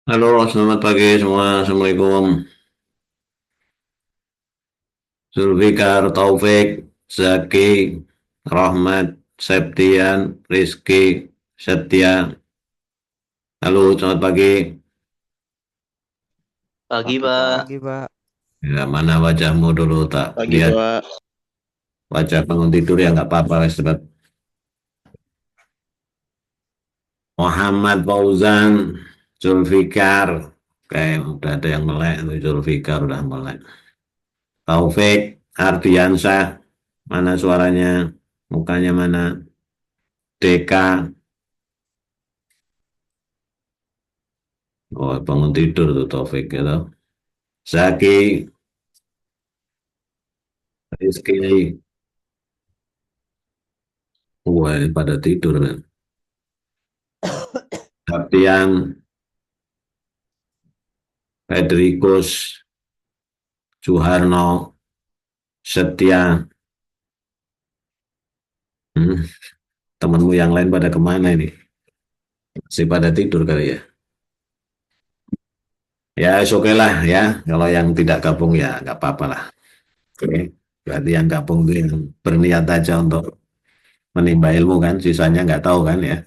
Halo, selamat pagi semua. Assalamualaikum. Zulfikar, Taufik, Zaki, Rahmat, Septian, Rizky, Setia. Halo, selamat pagi. Pagi, Pagi Pak. pagi, Pak. Ya, mana wajahmu dulu tak Pagi, lihat Pak. wajah bangun tidur ya nggak apa-apa. Sebab Muhammad Fauzan, Zulfikar. Kayak udah ada yang melek, tuh Zulfikar udah melek. Taufik, Ardiansyah, mana suaranya? Mukanya mana? Deka. Oh, bangun tidur tuh Taufik gitu. Zaki, Rizky, wah ini pada tidur kan. Septian, Federikus, Suharno, Setia, hmm, temanmu yang lain pada kemana ini? Masih pada tidur kali ya? Ya, oke lah ya. Kalau yang tidak gabung ya nggak apa-apa lah. Oke. Berarti yang gabung itu yang berniat aja untuk menimba ilmu kan, sisanya nggak tahu kan ya.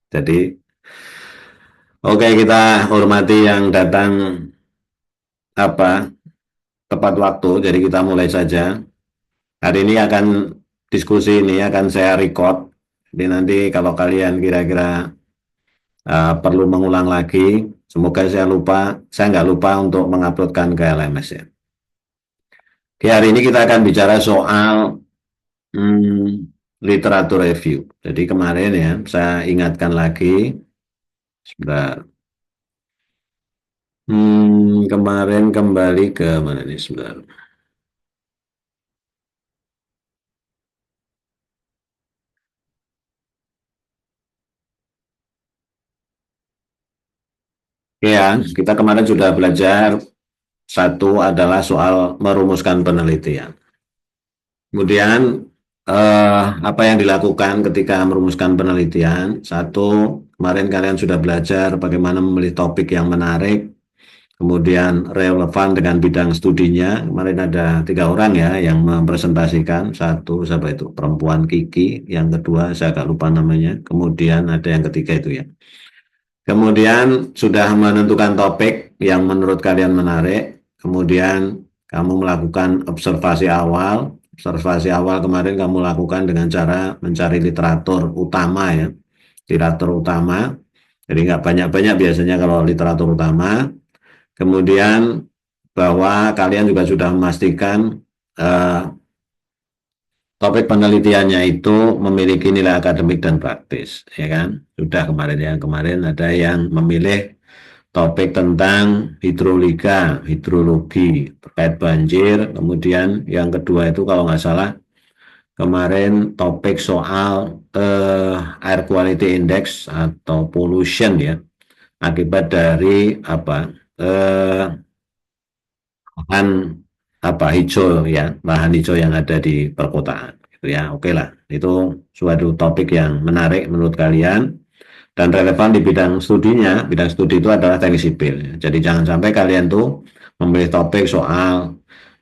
Jadi, oke kita hormati yang datang apa tepat waktu. Jadi kita mulai saja. Hari ini akan diskusi ini akan saya record. Jadi nanti kalau kalian kira-kira perlu mengulang lagi, semoga saya nggak lupa untuk menguploadkan ke LMS ya. Oke, hari ini kita akan bicara soal literatur review. Jadi kemarin ya, saya ingatkan lagi, sebentar. Kemarin kembali ke mana nih, sebentar. Ya, kita kemarin sudah belajar satu adalah soal merumuskan penelitian. Kemudian apa yang dilakukan ketika merumuskan penelitian? Satu, kemarin kalian sudah belajar bagaimana memilih topik yang menarik, kemudian relevan dengan bidang studinya. Kemarin ada 3 orang ya yang mempresentasikan. Satu, siapa itu? Perempuan Kiki. Yang kedua, saya agak lupa namanya. Kemudian ada yang ketiga itu ya. Kemudian sudah menentukan topik yang menurut kalian menarik. Kemudian kamu melakukan observasi awal. Observasi awal kemarin kamu lakukan dengan cara mencari literatur utama ya. Literatur utama. Jadi nggak banyak-banyak biasanya kalau literatur utama. Kemudian bahwa kalian juga sudah memastikan eh, topik penelitiannya itu memiliki nilai akademik dan praktis, ya kan? Sudah kemarin ya, kemarin ada yang memilih topik tentang hidrolika, hidrologi terkait banjir. Kemudian yang kedua itu kalau nggak salah kemarin topik soal air quality index atau pollution ya, akibat dari apa lahan hijau ya, lahan hijau yang ada di perkotaan gitu ya. Oke lah, itu suatu topik yang menarik menurut kalian dan relevan di bidang studinya. Bidang studi itu adalah teknik sipil. Jadi jangan sampai kalian tuh memilih topik soal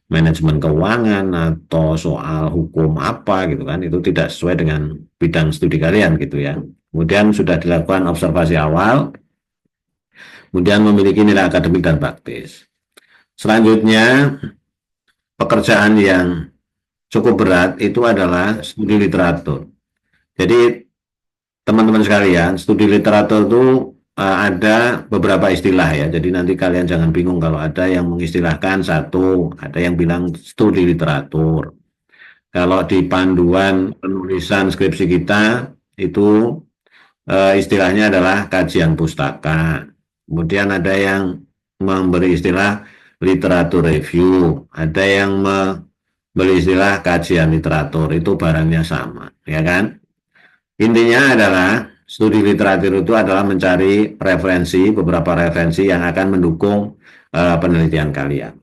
manajemen keuangan atau soal hukum apa gitu kan, itu tidak sesuai dengan bidang studi kalian gitu ya. Kemudian sudah dilakukan observasi awal, kemudian memiliki nilai akademik dan praktis. Selanjutnya, pekerjaan yang cukup berat itu adalah studi literatur. Jadi teman-teman sekalian, studi literatur itu ada beberapa istilah ya. Jadi nanti kalian jangan bingung kalau ada yang mengistilahkan satu, ada yang bilang studi literatur. Kalau di panduan penulisan skripsi kita itu istilahnya adalah kajian pustaka. Kemudian ada yang memberi istilah literatur review, ada yang memberi istilah kajian literatur, itu barangnya sama, ya kan? Intinya adalah studi literatur itu adalah mencari referensi, beberapa referensi yang akan mendukung penelitian kalian.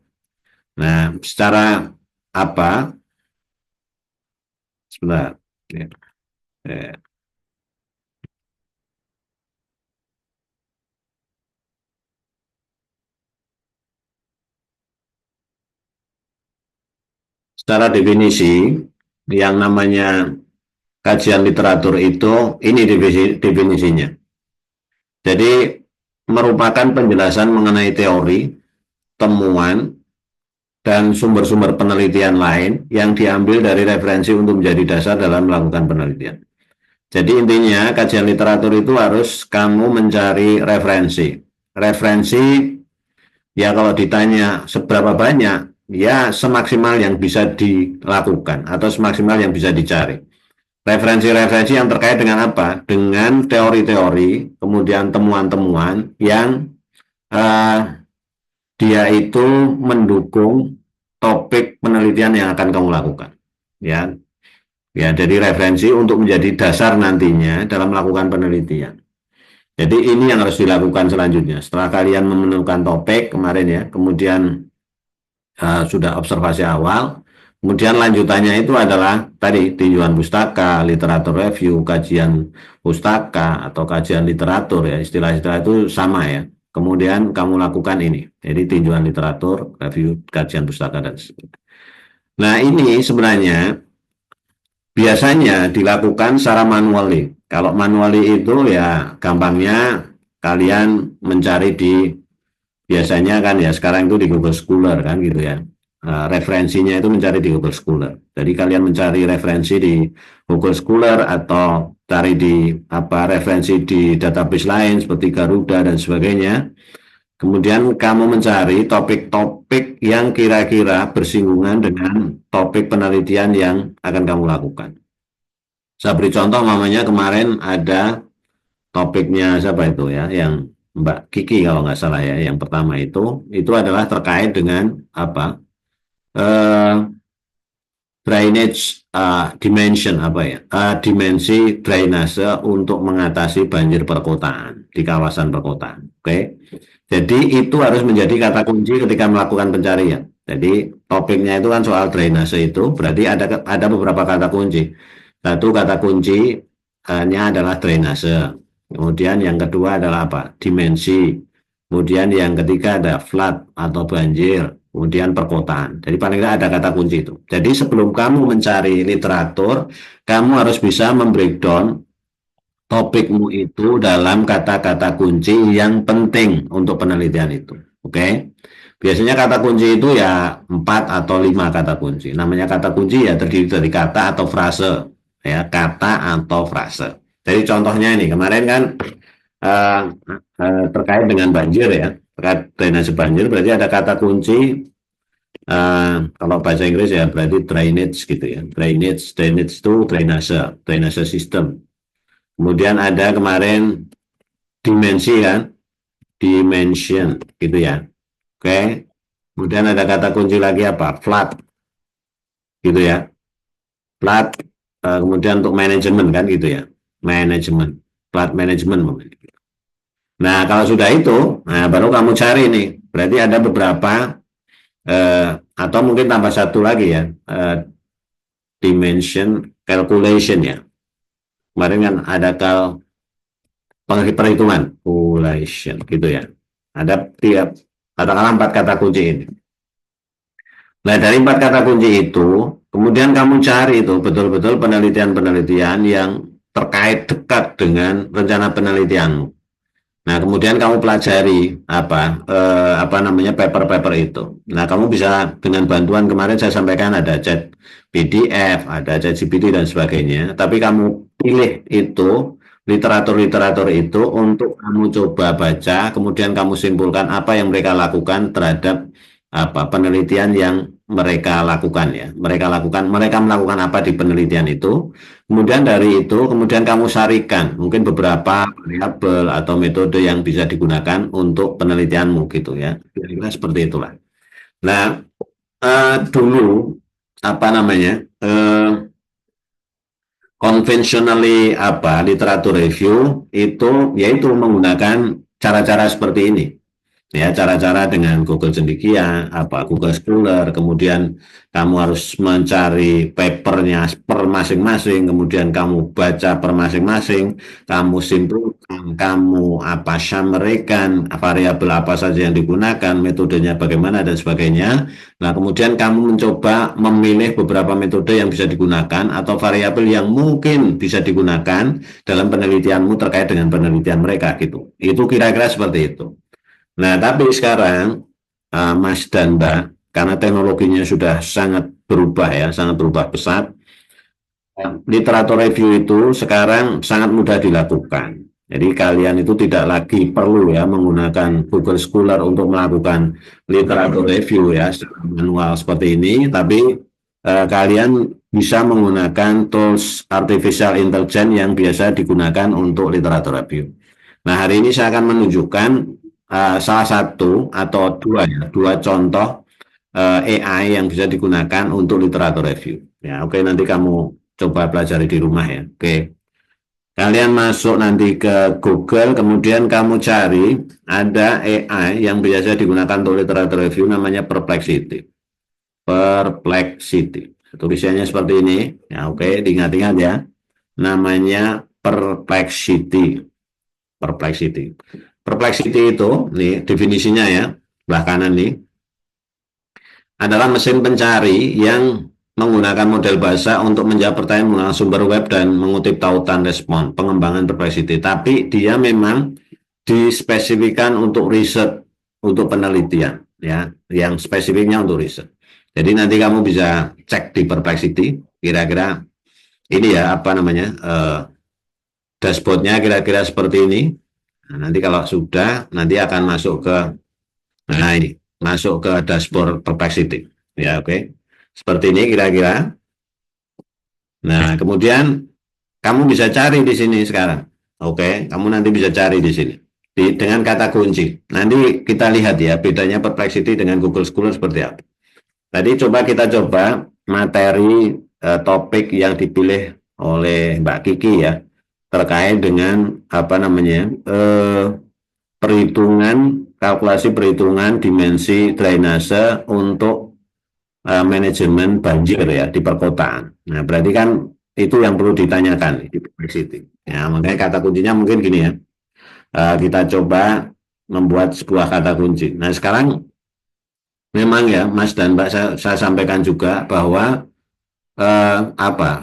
Nah, secara apa? Sebentar. Ya, ya. secara definisi yang namanya kajian literatur itu ini definisinya. Jadi merupakan penjelasan mengenai teori, temuan, dan sumber-sumber penelitian lain yang diambil dari referensi untuk menjadi dasar dalam melakukan penelitian. Jadi intinya kajian literatur itu harus kamu mencari referensi. Referensi ya kalau ditanya seberapa banyak, ya semaksimal yang bisa dilakukan atau semaksimal yang bisa dicari. Referensi-referensi yang terkait dengan apa? Dengan teori-teori, kemudian temuan-temuan yang dia itu mendukung topik penelitian yang akan kamu lakukan. Ya, ya, jadi referensi untuk menjadi dasar nantinya dalam melakukan penelitian. Jadi ini yang harus dilakukan selanjutnya. Setelah kalian menemukan topik kemarin ya, kemudian sudah observasi awal, kemudian lanjutannya itu adalah tadi tinjauan pustaka, literatur review, kajian pustaka atau kajian literatur ya, istilah-istilah itu sama ya. Kemudian kamu lakukan ini, jadi tinjauan literatur, review, kajian pustaka dan sebagainya. Nah ini sebenarnya biasanya dilakukan secara manually. Kalau manually itu ya gampangnya kalian mencari di biasanya kan ya sekarang itu di Google Scholar kan gitu ya. Referensinya itu mencari di Google Scholar. Jadi kalian mencari referensi di Google Scholar atau cari di apa referensi di database lain seperti Garuda dan sebagainya. Kemudian kamu mencari topik-topik yang kira-kira bersinggungan dengan topik penelitian yang akan kamu lakukan. Saya beri contoh, namanya kemarin ada topiknya siapa itu ya, yang Mbak Kiki kalau nggak salah ya, yang pertama itu adalah terkait dengan apa? Drainage dimension apa ya? Dimensi drainase untuk mengatasi banjir perkotaan di kawasan perkotaan. Oke. Jadi itu harus menjadi kata kunci ketika melakukan pencarian. Jadi topiknya itu kan soal drainase itu, berarti ada beberapa kata kunci. Satu kata kuncinya adalah drainase. Kemudian yang kedua adalah apa? Dimensi. Kemudian yang ketiga ada flood atau banjir. Kemudian perkotaan. Jadi paling tidak ada kata kunci itu. Jadi sebelum kamu mencari literatur, kamu harus bisa membreakdown topikmu itu dalam kata-kata kunci yang penting untuk penelitian itu. Oke? Biasanya kata kunci itu ya 4 atau 5 kata kunci. Namanya kata kunci ya terdiri dari kata atau frase. Ya, kata atau frase. Jadi contohnya ini, kemarin kan terkait dengan banjir ya. Terkait drainase banjir berarti ada kata kunci kalau bahasa Inggris ya berarti drainage gitu ya. Drainage itu drainase system. Kemudian ada kemarin dimensi kan, dimension gitu ya. Oke. Kemudian ada kata kunci lagi apa? Flood gitu ya. Flood kemudian untuk manajemen kan gitu ya. Manajemen, flood management. Nah, kalau sudah itu, nah baru kamu cari nih. Berarti ada beberapa atau mungkin tambah satu lagi ya, dimension calculation ya. Kemarin kan ada perhitungan calculation gitu ya. Ada tiap katakanlah 4 kata kunci ini. Nah, dari 4 kata kunci itu, kemudian kamu cari itu betul-betul penelitian-penelitian yang terkait dekat dengan rencana penelitianmu. Nah, kemudian kamu pelajari apa namanya paper-paper itu. Nah, kamu bisa dengan bantuan kemarin saya sampaikan ada chat PDF, ada chat GPT dan sebagainya. Tapi kamu pilih itu literatur-literatur itu untuk kamu coba baca, kemudian kamu simpulkan apa yang mereka lakukan terhadap apa penelitian yang mereka lakukan ya. Mereka melakukan apa di penelitian itu. Kemudian dari itu, kemudian kamu sarikan mungkin beberapa variabel atau metode yang bisa digunakan untuk penelitianmu gitu ya. Kira-kira seperti itulah. Nah, dulu apa namanya conventionally literatur review itu yaitu menggunakan cara-cara seperti ini. Ya, cara-cara dengan Google Cendekia, Google Scholar, kemudian kamu harus mencari papernya per masing-masing, kemudian kamu baca per masing-masing, kamu simpulkan, kamu summary-kan variabel apa saja yang digunakan, metodenya bagaimana dan sebagainya. Nah, kemudian kamu mencoba memilih beberapa metode yang bisa digunakan atau variabel yang mungkin bisa digunakan dalam penelitianmu terkait dengan penelitian mereka gitu. Itu kira-kira seperti itu. Nah, tapi sekarang Mas dan Mbak, karena teknologinya sudah sangat berubah ya, sangat berubah pesat, literatur review itu sekarang sangat mudah dilakukan. Jadi kalian itu tidak lagi perlu ya menggunakan Google Scholar untuk melakukan literatur review ya manual seperti ini, tapi kalian bisa menggunakan tools artificial intelligence yang biasa digunakan untuk literatur review. Nah, hari ini saya akan menunjukkan salah satu atau dua contoh AI yang bisa digunakan untuk literatur review. Ya, oke, nanti kamu coba pelajari di rumah ya. Oke, kalian masuk nanti ke Google, kemudian kamu cari ada AI yang biasa digunakan untuk literatur review namanya Perplexity. Perplexity. Tulisannya seperti ini. Ya, oke, diingat-ingat ya. Namanya Perplexity. Perplexity. Perplexity itu, nih definisinya ya, sebelah kanan nih, adalah mesin pencari yang menggunakan model bahasa untuk menjawab pertanyaan menggunakan sumber web dan mengutip tautan respon, pengembangan Perplexity. Tapi dia memang dispesifikkan untuk riset, untuk penelitian, ya, yang spesifiknya untuk riset. Jadi nanti kamu bisa cek di Perplexity, kira-kira ini ya, dashboardnya kira-kira seperti ini. Nah, nanti kalau sudah, nanti akan masuk ke, nah ini, masuk ke dashboard Perplexity. Ya, oke. Seperti ini kira-kira. Nah, kemudian kamu bisa cari di sini sekarang. Oke, kamu nanti bisa cari di sini. Dengan kata kunci. Nanti kita lihat ya, bedanya Perplexity dengan Google Scholar seperti apa. Tadi kita coba materi topik yang dipilih oleh Mbak Kiki ya, terkait dengan perhitungan, kalkulasi perhitungan dimensi drainase untuk manajemen banjir ya di perkotaan. Nah, berarti kan itu yang perlu ditanyakan di Perplexity. Ya, makanya kata kuncinya mungkin gini ya. Kita coba membuat sebuah kata kunci. Nah, sekarang memang ya, Mas dan Mbak, saya sampaikan juga bahwa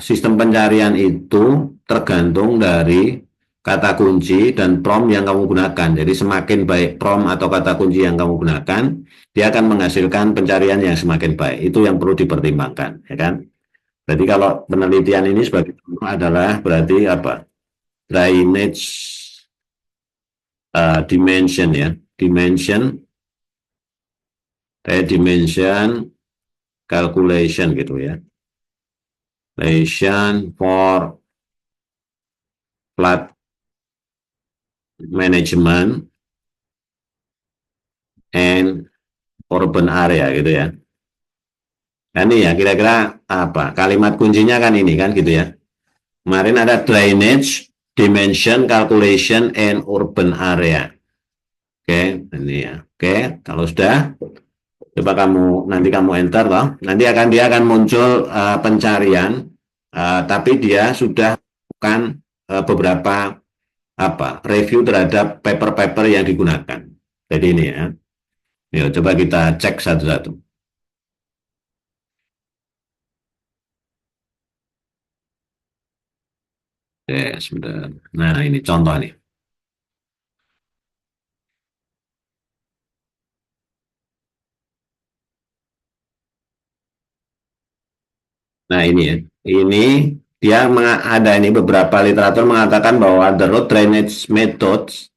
sistem pencarian itu tergantung dari kata kunci dan prompt yang kamu gunakan. Jadi semakin baik prompt atau kata kunci yang kamu gunakan, dia akan menghasilkan pencarian yang semakin baik. Itu yang perlu dipertimbangkan, ya kan? Jadi kalau penelitian ini sebagai contoh adalah berarti drainage dimension ya, dimension calculation gitu ya. Calculation for flood management and urban area gitu ya. Nah ini ya kira-kira kalimat kuncinya kan ini kan gitu ya. Kemarin ada drainage, dimension, calculation, and urban area. Oke, ini ya. Oke, kalau sudah, coba nanti kamu enter loh. Nanti dia akan muncul pencarian, tapi dia sudah bukan beberapa review terhadap paper-paper yang digunakan. Jadi ini ya. Yuk, coba kita cek satu-satu. Oke, sebentar. Nah, ini contoh nih. Nah, ini ya. Ini dia ada ini beberapa literatur mengatakan bahwa the road drainage methods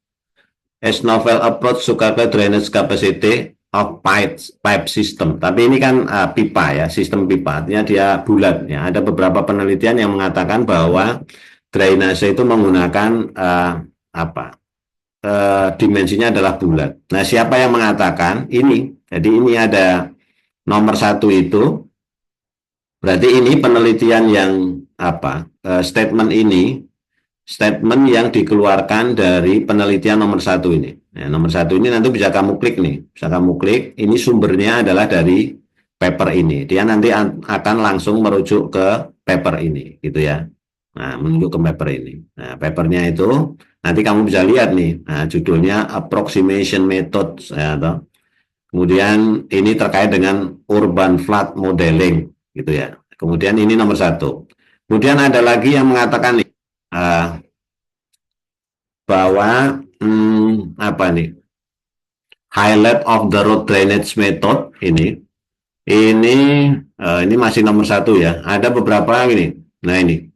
as novel approach to calculate drainage capacity of pipe system. Tapi ini kan pipa ya, sistem pipa. Artinya dia bulat ya. Ada beberapa penelitian yang mengatakan bahwa drainase itu menggunakan dimensinya adalah bulat. Nah, siapa yang mengatakan ini? Jadi ini ada nomor satu itu. Berarti ini penelitian yang statement yang dikeluarkan dari penelitian nomor satu ini. Ya, nomor satu ini nanti bisa kamu klik nih, bisa kamu klik. Ini sumbernya adalah dari paper ini. Dia nanti akan langsung merujuk ke paper ini, gitu ya. Nah, menuju ke paper ini. Nah, papernya itu nanti kamu bisa lihat nih. Nah, judulnya Approximation Methods, ya, atau kemudian ini terkait dengan urban flood modeling, gitu ya. Kemudian ini nomor satu. Kemudian ada lagi yang mengatakan nih, bahwa apa nih, highlight of the road drainage method ini ini masih nomor satu ya. Ada beberapa ini. Nah ini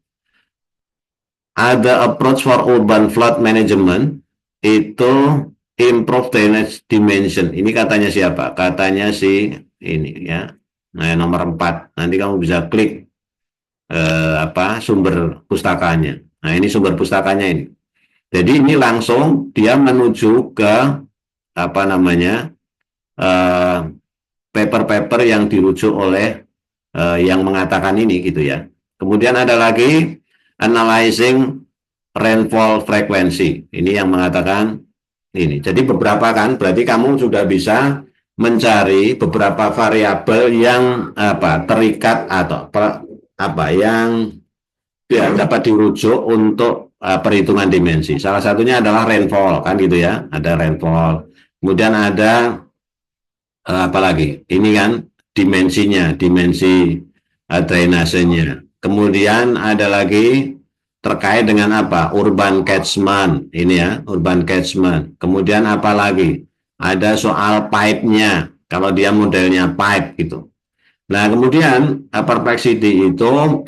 ada approach for urban flood management itu improve drainage dimension. Ini katanya siapa? Katanya si ini ya. Nah nomor 4. Nanti kamu bisa klik apa sumber pustakanya. Nah ini sumber pustakanya ini. Jadi ini langsung dia menuju ke apa namanya paper-paper yang dirujuk oleh yang mengatakan ini gitu ya. Kemudian ada lagi analyzing rainfall frequency. Ini yang mengatakan ini. Jadi beberapa kan, berarti kamu sudah bisa mencari beberapa variabel yang apa terikat atau apa yang ya, dapat dirujuk untuk perhitungan dimensi. Salah satunya adalah rainfall kan gitu ya. Ada rainfall. Kemudian ada apalagi ini kan dimensinya, dimensi drainasenya. Kemudian ada lagi terkait dengan apa? Urban catchment. Ini ya, urban catchment. Kemudian apa lagi? Ada soal pipe-nya. Kalau dia modelnya pipe gitu. Nah, kemudian Perplexity itu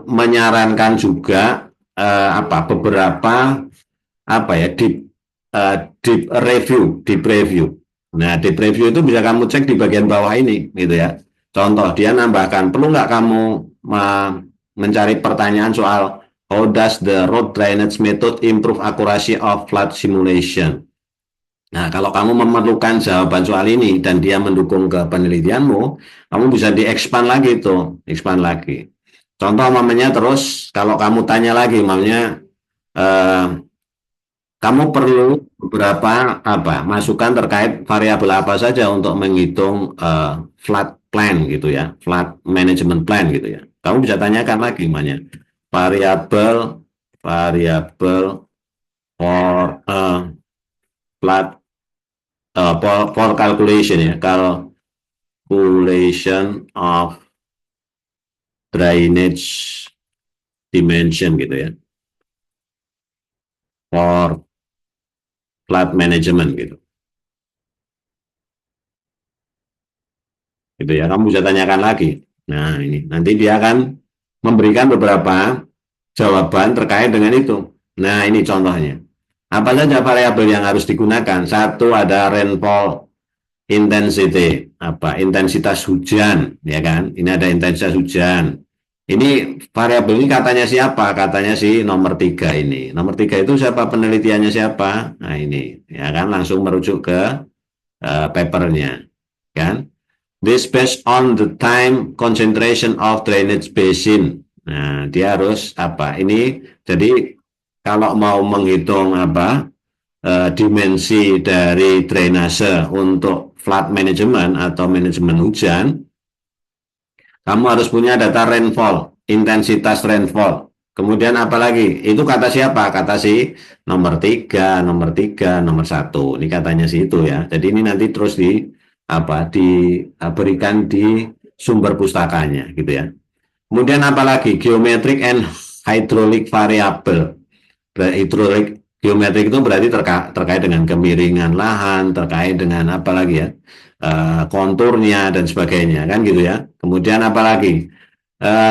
menyarankan juga apa beberapa apa ya deep review. Nah, deep review itu bisa kamu cek di bagian bawah ini, gitu ya. Contoh, dia nambahkan, perlu nggak kamu mencari pertanyaan soal how does the road drainage method improve accuracy of flood simulation? Nah, kalau kamu memerlukan jawaban soal ini dan dia mendukung ke penelitianmu, kamu bisa di-expand lagi tuh, expand lagi. Contoh mamanya terus, kalau kamu tanya lagi, mamanya kamu perlu beberapa apa masukan terkait variabel apa saja untuk menghitung flood plan gitu ya, flood management plan gitu ya. Kamu bisa tanyakan lagi namanya variabel variabel for flood for calculation ya, calculation of drainage dimension gitu ya, for flood management gitu. Gitu ya, kamu bisa tanyakan lagi. Nah, ini nanti dia akan memberikan beberapa jawaban terkait dengan itu. Nah, ini contohnya. Apa saja variabel yang harus digunakan? Satu ada rainfall intensity, apa intensitas hujan, ya kan? Ini ada intensitas hujan. Ini variabel ini katanya siapa? Katanya si nomor 3 ini. Nomor 3 itu siapa? Penelitiannya siapa? Nah ini, ya kan? Langsung merujuk ke papernya, kan? This based on the time concentration of drainage basin. Nah, dia harus apa? Ini jadi kalau mau menghitung apa dimensi dari drainase untuk flood management atau manajemen hujan, kamu harus punya data rainfall, intensitas rainfall. Kemudian apa lagi? Itu kata siapa? Kata si nomor 3, nomor 1. Ini katanya sih itu ya. Jadi ini nanti terus diberikan di sumber pustakanya gitu ya. Kemudian apalagi geometric and hydraulic variable. Hydraulic geometrik itu berarti terkait dengan kemiringan lahan, terkait dengan apalagi ya konturnya dan sebagainya kan gitu ya. Kemudian apalagi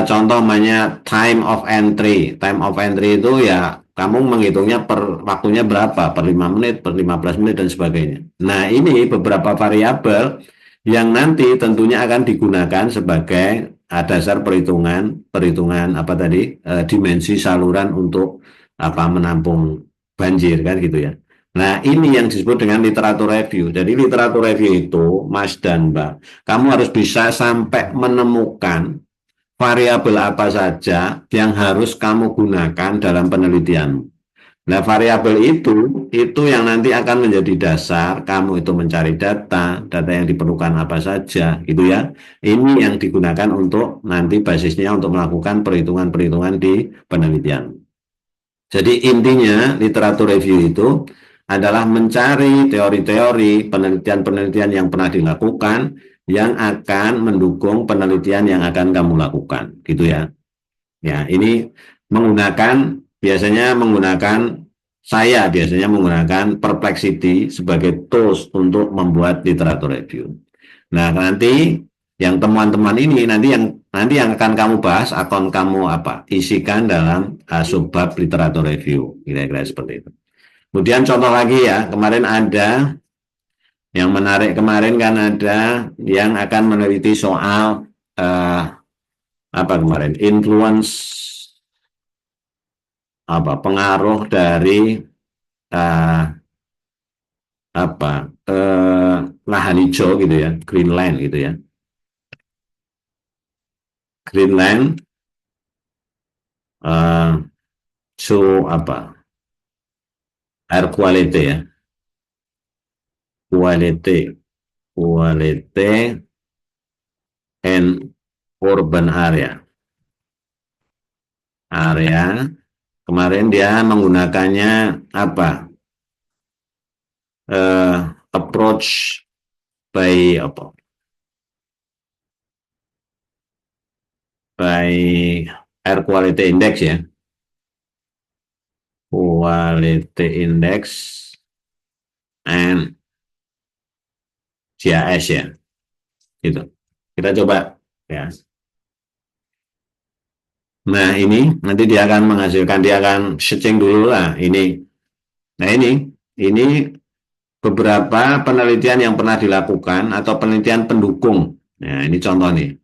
contoh namanya time of entry. Time of entry itu ya kamu menghitungnya per waktunya berapa, per 5 menit, per 15 menit dan sebagainya. Nah, ini beberapa variabel yang nanti tentunya akan digunakan sebagai dasar perhitungan apa tadi dimensi saluran untuk apa menampung banjir kan gitu ya. Nah, ini yang disebut dengan literatur review. Jadi literatur review itu, Mas dan Mbak, kamu harus bisa sampai menemukan variabel apa saja yang harus kamu gunakan dalam penelitian. Nah, variabel itu yang nanti akan menjadi dasar kamu itu mencari data, data yang diperlukan apa saja, gitu ya. Ini yang digunakan untuk nanti basisnya untuk melakukan perhitungan-perhitungan di penelitian. Jadi intinya literatur review itu adalah mencari teori-teori penelitian-penelitian yang pernah dilakukan yang akan mendukung penelitian yang akan kamu lakukan, gitu ya. Ya, ini biasanya menggunakan saya biasanya menggunakan Perplexity sebagai tools untuk membuat literatur review. Nah, nanti yang teman-teman ini nanti yang akan kamu bahas akan kamu isikan dalam subbab literatur review, kira-kira seperti itu. Kemudian contoh lagi ya, kemarin ada yang menarik, kemarin kan ada yang akan meneliti soal apa kemarin, influence pengaruh dari uh, lahan hijau gitu ya, Greenland gitu ya. Greenland uh, so air quality ya, quality and urban area kemarin dia menggunakannya approach by by air quality index ya, quality index and GIS ya, gitu. Kita coba ya. Nah, ini nanti dia akan menghasilkan, dia akan searching dulu lah ini. Nah, ini beberapa penelitian yang pernah dilakukan atau penelitian pendukung. Nah, ini contoh nih.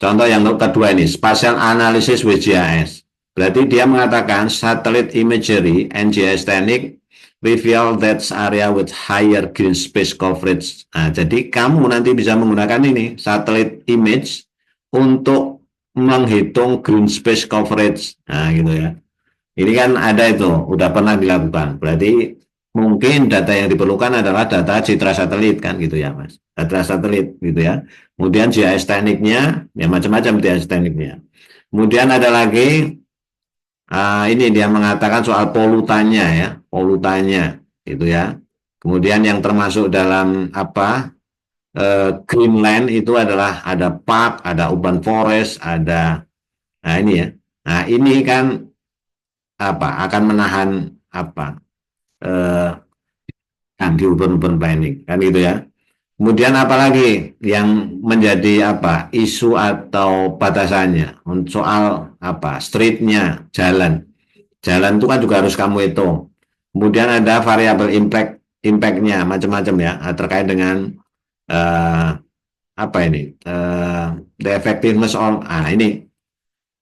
Contoh yang kedua ini, spatial analysis with GIS. Berarti dia mengatakan satellite imagery and GIS technique reveal that area with higher green space coverage. Nah, jadi kamu nanti bisa menggunakan ini, satellite image, untuk menghitung green space coverage. Nah, gitu ya. Ini kan ada itu, udah pernah dilakukan. Berarti mungkin data yang diperlukan adalah data citra satelit kan gitu ya, Mas. Data satelit gitu ya. Kemudian GIS tekniknya, ya macam-macam GIS tekniknya. Kemudian ada lagi, ini dia mengatakan soal polutannya ya, polutannya gitu ya. Kemudian yang termasuk dalam Greenland itu adalah ada park, ada urban forest, ada, nah ini ya. Nah ini kan akan menahan eh, di urban planning kan gitu ya. Kemudian apalagi yang menjadi isu atau batasannya soal streetnya, jalan itu kan juga harus kamu hitung. Kemudian ada variabel impactnya macam-macam ya, terkait dengan eh, the effectiveness on, ini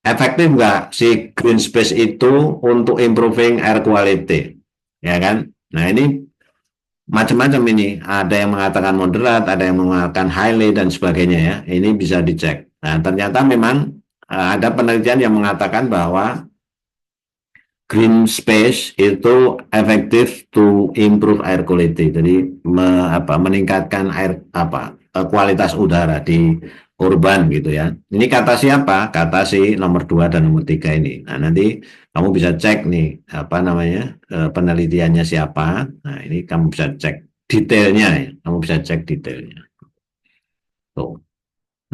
efektif nggak si green space itu untuk improving air quality, ya kan? Nah ini macam-macam ini, ada yang mengatakan moderat, ada yang mengatakan highly dan sebagainya ya. Ini bisa dicek. Nah ternyata memang ada penelitian yang mengatakan bahwa green space itu efektif to improve air quality, jadi meningkatkan kualitas udara di urban gitu ya. Ini kata siapa? Kata si nomor 2 dan nomor 3 ini. Nah, nanti kamu bisa cek nih penelitiannya siapa. Nah, ini kamu bisa cek detailnya ya. Kamu bisa cek detailnya. Tuh.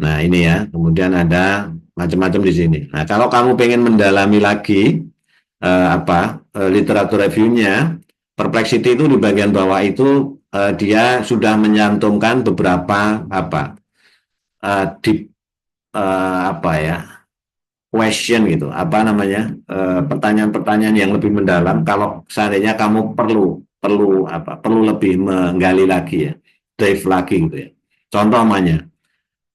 Nah, ini ya. Kemudian ada macam-macam di sini. Nah, kalau kamu pengen mendalami lagi literatur reviewnya, Perplexity itu di bagian bawah itu dia sudah menyantumkan beberapa deep question gitu, pertanyaan-pertanyaan yang lebih mendalam kalau seandainya kamu perlu lebih menggali lagi ya, dive lagi gitu ya. Contoh namanya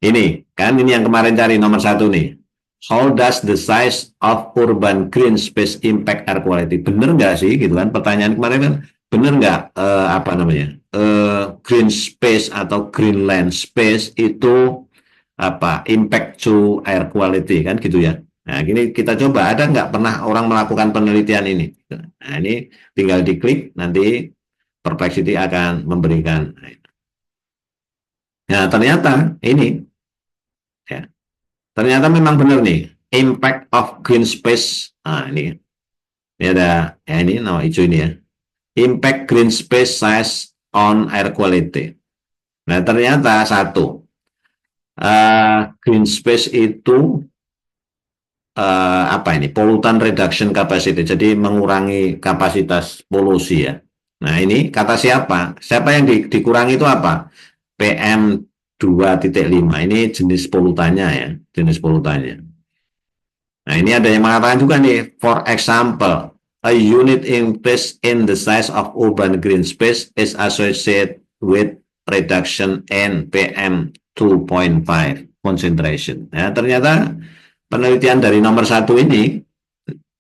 ini yang kemarin cari nomor 1 nih. How does the size of urban green space impact air quality? Bener nggak sih gitu kan? Pertanyaan kemarin kan, bener nggak green space atau green land space itu impact to air quality kan gitu ya? Nah, ini kita coba, ada nggak pernah orang melakukan penelitian ini? Nah, ini tinggal diklik, nanti Perplexity akan memberikan. Nah, ternyata ini, ya, ternyata memang benar nih, impact of green space. Nah, ini ada, ya ini nama hijau ini ya. Impact green space size on air quality. Nah, ternyata satu, green space itu apa ini pollutan reduction capacity, jadi mengurangi kapasitas polusi ya. Nah ini kata siapa? Siapa yang dikurangi itu apa? PM2.5 ini jenis polutannya ya, jenis polutannya. Nah ini ada yang mengatakan juga nih, for example, a unit increase in the size of urban green space is associated with reduction in PM2.5 concentration. Nah, ternyata penelitian dari nomor satu ini,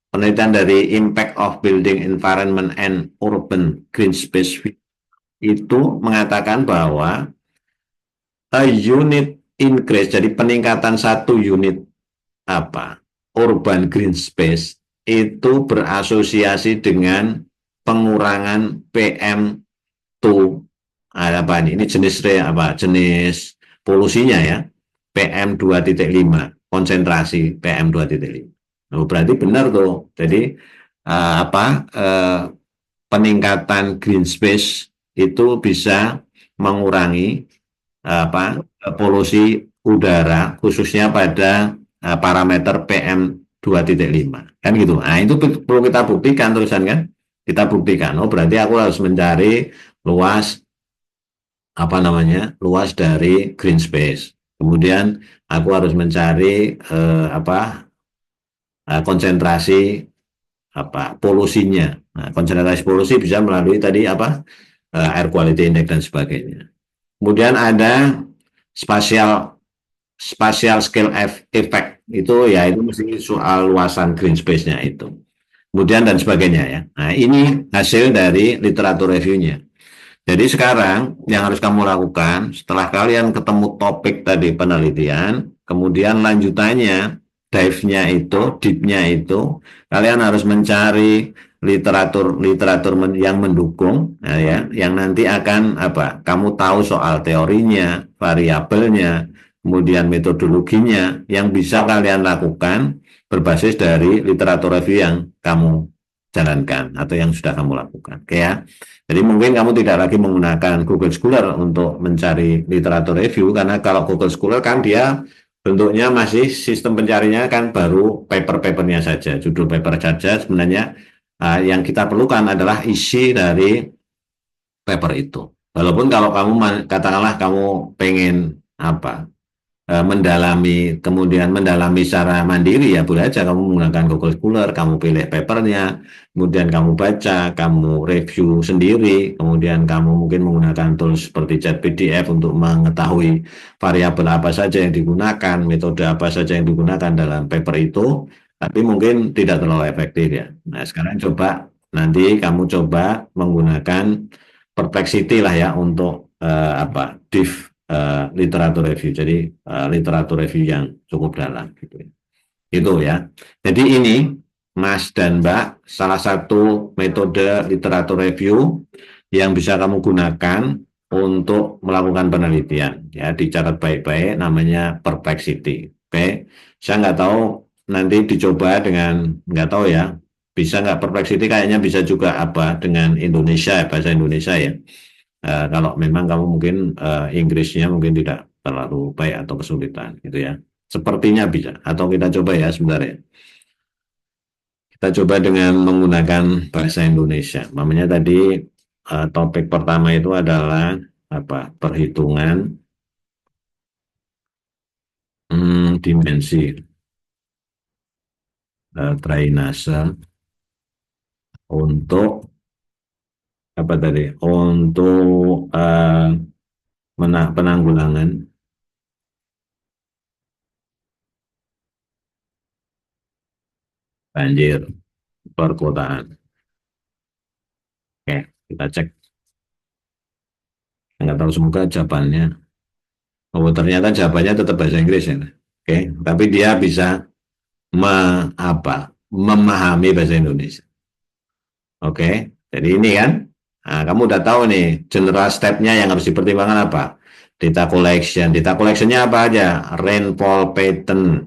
penelitian dari Impact of Building Environment and Urban Green Space itu mengatakan bahwa a unit increase, jadi peningkatan satu unit apa urban green space itu berasosiasi dengan pengurangan PM2 apa ini jenis apa jenis polusinya ya, PM2.5, konsentrasi PM2.5. Oh, berarti benar tuh. Jadi apa peningkatan green space itu bisa mengurangi apa polusi udara khususnya pada parameter PM2.5 kan gitu. Nah, itu perlu kita buktikan terusan kan. Kita buktikan. Oh, berarti aku harus mencari luas apa namanya? Luas dari green space. Kemudian aku harus mencari apa konsentrasi apa polusinya. Nah, konsentrasi polusi bisa melalui tadi apa air quality index dan sebagainya. Kemudian ada spatial spatial scale effect itu ya itu mesti soal luasan green space-nya itu. Kemudian dan sebagainya ya. Nah, ini hasil dari literatur review-nya. Jadi sekarang yang harus kamu lakukan setelah kalian ketemu topik tadi penelitian, kemudian lanjutannya, dive-nya itu, deep-nya itu, kalian harus mencari literatur yang mendukung, nah ya, yang nanti akan apa? Kamu tahu soal teorinya, variabelnya, kemudian metodologinya, yang bisa kalian lakukan berbasis dari literatur review yang kamu jalankan atau yang sudah kamu lakukan. Oke ya. Jadi mungkin kamu tidak lagi menggunakan Google Scholar untuk mencari literatur review, karena kalau Google Scholar kan dia bentuknya masih sistem pencarinya kan baru paper-papernya saja, judul paper saja. Sebenarnya yang kita perlukan adalah isi dari paper itu. Walaupun kalau kamu katakanlah kamu pengen apa mendalami, kemudian mendalami secara mandiri ya boleh aja kamu menggunakan Google Scholar, kamu pilih papernya, kemudian kamu baca, kamu review sendiri, kemudian kamu mungkin menggunakan tools seperti chat PDF untuk mengetahui variabel apa saja yang digunakan, metode apa saja yang digunakan dalam paper itu, tapi mungkin tidak terlalu efektif ya. Nah sekarang coba, nanti kamu coba menggunakan Perplexity lah ya untuk apa div literatur review. Jadi literatur review yang cukup dalam gitu ya. Itu ya. Jadi ini Mas dan Mbak salah satu metode literatur review yang bisa kamu gunakan untuk melakukan penelitian ya, dicatat baik-baik, namanya Perplexity. Oke, saya nggak tahu nanti dicoba dengan nggak tahu ya, bisa nggak Perplexity, kayaknya bisa juga apa dengan Indonesia bahasa Indonesia ya. Kalau memang kamu mungkin Inggrisnya mungkin tidak terlalu baik atau kesulitan gitu ya. Sepertinya bisa. Atau kita coba ya sebentar ya. Kita coba dengan menggunakan bahasa Indonesia. Namanya tadi topik pertama itu adalah apa? Perhitungan dimensi drainase untuk apa tadi? Untuk penanggulangan banjir perkotaan. Oke, kita cek. Nggak tahu, semoga jawabannya. Oh, ternyata jawabannya tetap bahasa Inggris ya. Oke, tapi dia bisa memahami bahasa Indonesia. Oke, jadi ini kan, nah, kamu udah tahu nih general step-nya yang harus dipertimbangkan apa? Data collection. Data collection-nya apa aja? Rainfall pattern,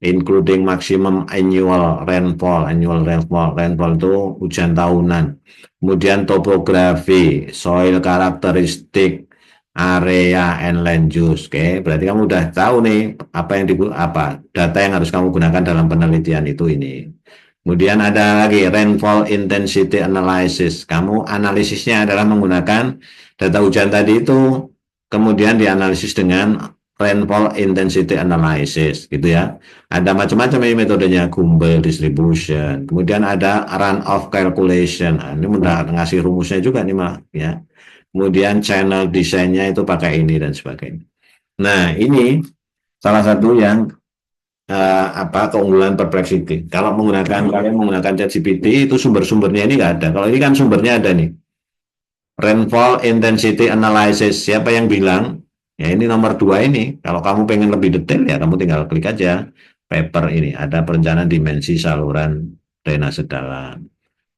including maximum annual rainfall. Rainfall itu hujan tahunan. Kemudian topografi, soil characteristic, area and land use. Oke, berarti kamu udah tahu nih apa yang data yang harus kamu gunakan dalam penelitian itu ini. Kemudian ada lagi rainfall intensity analysis. Kamu analisisnya adalah menggunakan data hujan tadi itu, kemudian dianalisis dengan rainfall intensity analysis, gitu ya. Ada macam-macam ini metodenya, Gumbel distribution. Kemudian ada runoff calculation. Nah, ini udah ngasih rumusnya juga nih, Mak, ya. Kemudian channel desainnya itu pakai ini dan sebagainya. Nah, ini salah satu yang keunggulan Perplexity. Kalau kalian menggunakan ChatGPT itu sumber-sumbernya ini nggak ada. Kalau ini kan sumbernya ada nih. Rainfall Intensity Analysis. Siapa yang bilang? Ya ini nomor 2 ini. Kalau kamu pengen lebih detail ya kamu tinggal klik aja paper ini. Ada perencanaan dimensi saluran drainase dalam.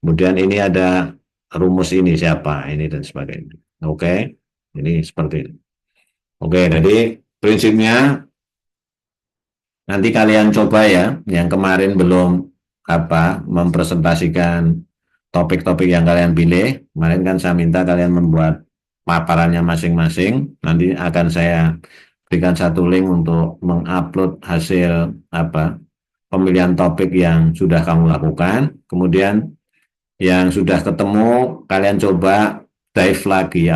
Kemudian ini ada rumus ini siapa ini dan sebagainya. Oke, ini seperti ini. Oke, jadi prinsipnya nanti kalian coba ya, yang kemarin belum mempresentasikan topik-topik yang kalian pilih. Kemarin kan saya minta kalian membuat paparannya masing-masing. Nanti akan saya berikan satu link untuk mengupload hasil pemilihan topik yang sudah kamu lakukan. Kemudian yang sudah ketemu, kalian coba dive lagi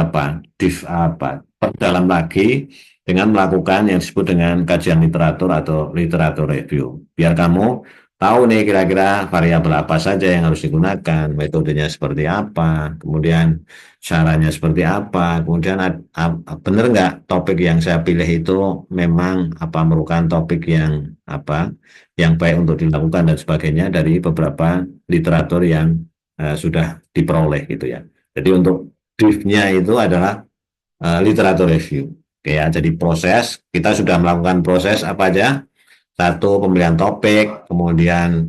perdalam lagi dengan melakukan yang disebut dengan kajian literatur atau literatur review. Biar kamu tahu nih kira-kira variabel apa saja yang harus digunakan, metodenya seperti apa, kemudian caranya seperti apa, kemudian benar nggak topik yang saya pilih itu memang merupakan topik yang baik untuk dilakukan dan sebagainya dari beberapa literatur yang sudah diperoleh gitu ya. Jadi untuk briefnya itu adalah literatur review. Oke ya, jadi proses kita sudah melakukan proses apa aja? Satu pemilihan topik, kemudian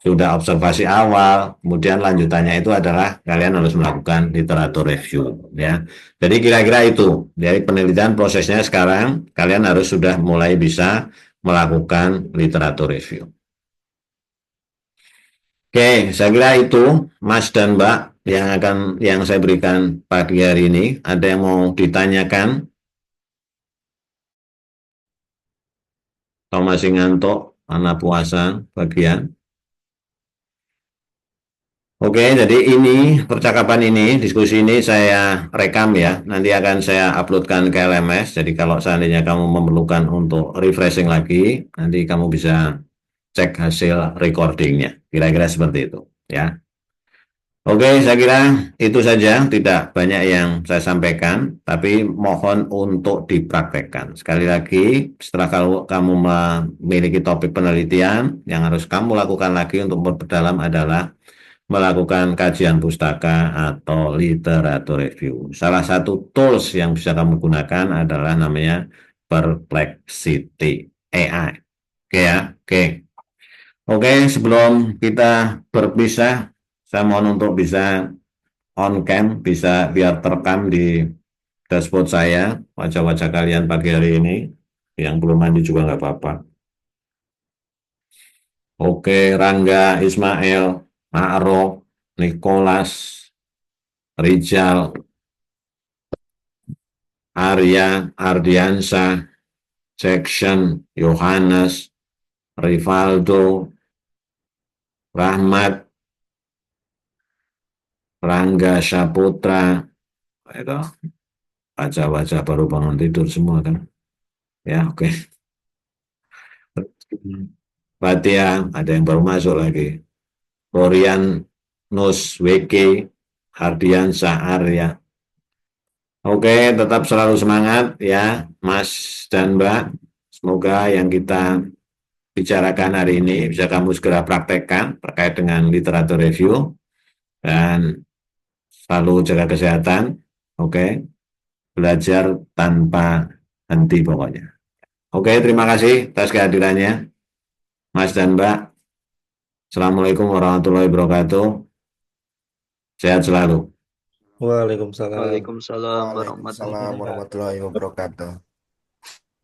sudah observasi awal, kemudian lanjutannya itu adalah kalian harus melakukan literatur review ya. Jadi kira-kira itu dari penelitian prosesnya sekarang kalian harus sudah mulai bisa melakukan literatur review. Oke, saya kira itu Mas dan Mbak yang saya berikan pagi hari ini. Ada yang mau ditanyakan? Atau masih ngantuk karena puasa bagian? Oke, jadi ini percakapan ini, diskusi ini saya rekam ya. Nanti akan saya uploadkan ke LMS. Jadi kalau seandainya kamu memerlukan untuk refreshing lagi, nanti kamu bisa cek hasil recordingnya. Kira-kira seperti itu ya. Oke, saya kira itu saja. Tidak banyak yang saya sampaikan, tapi mohon untuk dipraktekkan. Sekali lagi, setelah kamu memiliki topik penelitian, yang harus kamu lakukan lagi untuk memperdalam adalah melakukan kajian pustaka atau literatur review. Salah satu tools yang bisa kamu gunakan adalah namanya Perplexity AI. Oke ya, oke. Oke, sebelum kita berpisah, saya mohon untuk bisa on cam, bisa biar terekam di dashboard saya, wajah-wajah kalian pagi hari ini. Yang belum mandi juga nggak apa-apa. Oke, Rangga, Ismail, Ma'ruf, Nicholas, Rijal, Arya, Ardiansa, Jackson, Yohanes, Rivaldo, Rahmat, Rangga Saputra, itu wajah-wajah baru bangun tidur semua kan. Ya, oke. Fatia, ada yang baru masuk lagi. Florian, Nus, WK, Ardiansa, Arya. Oke, tetap selalu semangat ya, Mas dan Mbak. Semoga yang kita bicarakan hari ini bisa kamu segera praktekkan terkait dengan literatur review dan selalu jaga kesehatan. Oke, belajar tanpa henti pokoknya. Oke, terima kasih atas kehadirannya. Mas dan Mbak. Assalamualaikum warahmatullahi wabarakatuh. Sehat selalu. Waalaikumsalam. Waalaikumsalam Waalaikumsalam warahmatullahi wabarakatuh. warahmatullahi wabarakatuh.